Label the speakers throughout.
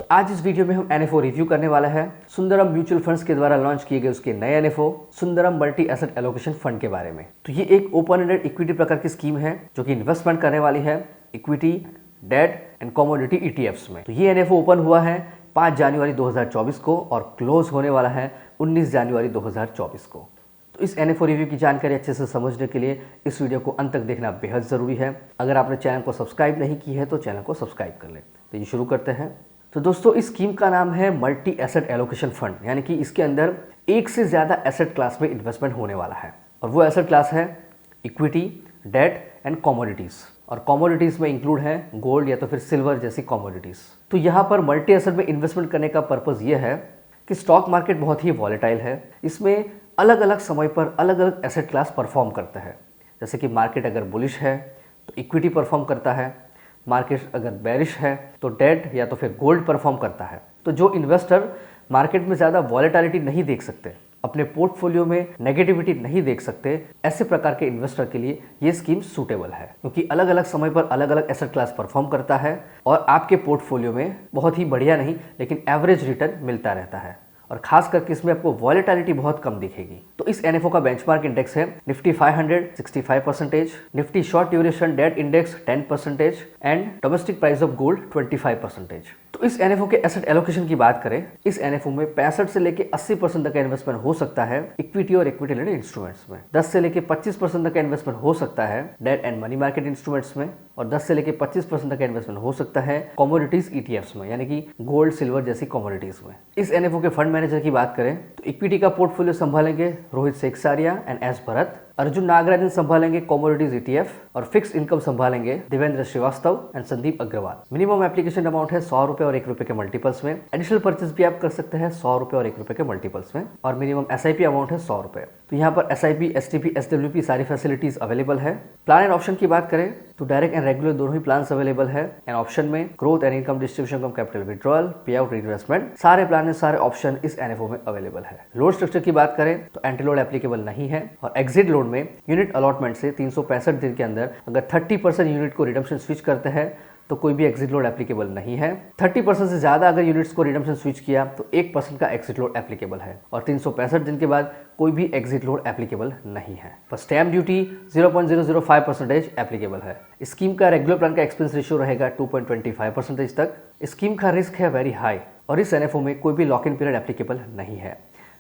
Speaker 1: आज इस वीडियो में हम एनएफओ रिव्यू करने वाला है सुंदरम म्यूचुअल फंड्स के द्वारा लॉन्च किए गए उसके नए NFO Sundaram multi asset allocation fund के बारे में। तो ये एक ओपन एंडेड इक्विटी प्रकार की स्कीम है जो कि इन्वेस्टमेंट करने वाली है equity, debt and commodity ETFs में। तो ये एनएफओ ओपन हुआ है 5 जनवरी 2024 को और क्लोज होने वाला है 19 जनवरी 2024 को। तो इस एनएफओ रिव्यू की जानकारी अच्छे से समझने के लिए इस वीडियो को अंत तक देखना बेहद ज़रूरी है। अगर आपने चैनल को सब्सक्राइब नहीं की है तो चैनल को सब्सक्राइब कर लें। तो ये शुरू करते हैं। तो दोस्तों इस स्कीम का नाम है मल्टी एसेट एलोकेशन फंड, यानी कि इसके अंदर एक से ज़्यादा एसेट क्लास में इन्वेस्टमेंट होने वाला है और वो एसेट क्लास है इक्विटी, डेट एंड कमोडिटीज़। और कमोडिटीज़ में इंक्लूड है गोल्ड या तो फिर सिल्वर जैसी कमोडिटीज़। तो यहाँ पर मल्टी एसेट में इन्वेस्टमेंट करने का पर्पज़ ये है कि स्टॉक मार्केट बहुत ही वॉलेटाइल है। इसमें अलग अलग समय पर अलग अलग एसेट क्लास परफॉर्म करता है। जैसे कि मार्केट अगर बुलिश है तो इक्विटी परफॉर्म करता है, मार्केट अगर बेरिश है तो डेट या तो फिर गोल्ड परफॉर्म करता है। तो जो इन्वेस्टर मार्केट में ज़्यादा वॉलेटिलिटी नहीं देख सकते, अपने पोर्टफोलियो में नेगेटिविटी नहीं देख सकते, ऐसे प्रकार के इन्वेस्टर के लिए ये स्कीम सूटेबल है, क्योंकि अलग अलग समय पर अलग अलग एसेट क्लास परफॉर्म करता है और आपके पोर्टफोलियो में बहुत ही बढ़िया नहीं लेकिन एवरेज रिटर्न मिलता रहता है और खास करके इसमें आपको वॉलेटिलिटी बहुत कम दिखेगी। तो इस एनएफओ का बेंचमार्क इंडेक्स है Nifty 500 65%, Nifty short duration debt index 10% and domestic price of gold 25%। तो इस एनएफओ के एसेट एलोकेशन की बात करें, इस एनएफओ में 65 से लेके 80% तक का इन्वेस्टमेंट हो सकता है इक्विटी और इक्विटी रिलेटेड इंस्ट्रूमेंट्स में, 10 से लेके 25% तक का इन्वेस्टमेंट हो सकता है debt and money market instruments में और 10 से लेके 25% तक का इन्वेस्टमेंट हो सकता है कमोडिटीज ईटीएफ्स में, यानी कि गोल्ड सिल्वर जैसी कमोडिटीज में। इस एनएफओ के फंड मैनेजर की बात करें तो इक्विटी का पोर्टफोलियो संभालेंगे रोहित सेकसारिया एंड एस भरत, अर्जुन नागराजन संभालेंगे कमोडिटीज ईटीएफ और फिक्स इनकम संभालेंगे Devendra Srivastava and Sandeep Agarwal. Minimum application amount है 100 रुपए और 1 रुपए के मल्टीपल्स में। एडिशनल परचेज भी आप कर सकते हैं 100 रुपए और 1 रुपए के मल्टीपल्स में और मिनिमम एसआईपी अमाउंट है 100 रुपए। तो यहाँ पर एसआईपी, एसटीपी, एसडब्ल्यूपी सारी फैसिलिटीज अवेलेबल है। प्लान एंड ऑप्शन की बात करें तो डायरेक्ट एंड रेगुलर दोनों ही प्लान अवेलेबल है। एंड ऑप्शन में growth and income distribution come capital withdrawal, पे आउट, इन्वेस्टमेंट, सारे प्लान में सारे ऑप्शन इस एनएफओ में अवेलेबल है। लोड स्ट्रक्चर की बात करें तो एंटी लोड एप्लीकेबल नहीं है और एग्जिट लोड में यूनिट अलॉटमेंट से 365 दिन के अंदर अगर 30% यूनिट को रिडम्पशन स्विच करते हैं तो कोई भी एग्जिट लोड एप्लीकेबल नहीं है। 30% से ज़्यादा अगर यूनिट्स को रिडम्पशन स्विच किया तो 1% का एग्जिट लोड एप्लीकेबल है और 365 दिन के बाद कोई भी एग्जिट लोड एप्लीकेबल नहीं है। पर स्टैम्प ड्यूटी 0.005% एप्लीकेबल है। स्कीम का रेगुलर प्लान का एक्सपेंस रेशियो रहेगा 2.25% तक। स्कीम का रिस्क है वेरी हाई और इस एनएफओ में कोई भी लॉक इन पीरियड एप्लीकेबल नहीं है।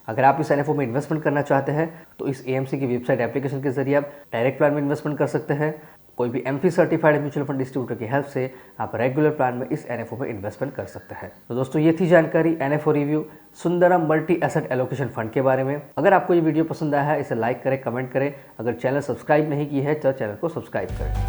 Speaker 1: अगर आप इस एनएफओ में इन्वेस्टमेंट करना चाहते हैं तो इस एएमसी की वेबसाइट एप्लीकेशन के जरिए आप डायरेक्ट प्लान में इन्वेस्टमेंट कर सकते हैं। कोई भी AMFI certified mutual fund distributor की हेल्प से आप रेगुलर प्लान में इस एनएफओ में इन्वेस्टमेंट कर सकते हैं। तो दोस्तों ये थी जानकारी NFO review Sundaram multi asset allocation fund के बारे में। अगर आपको ये वीडियो पसंद आया है इसे लाइक करें, कमेंट करें। अगर चैनल सब्सक्राइब नहीं की है तो चैनल को सब्सक्राइब करें।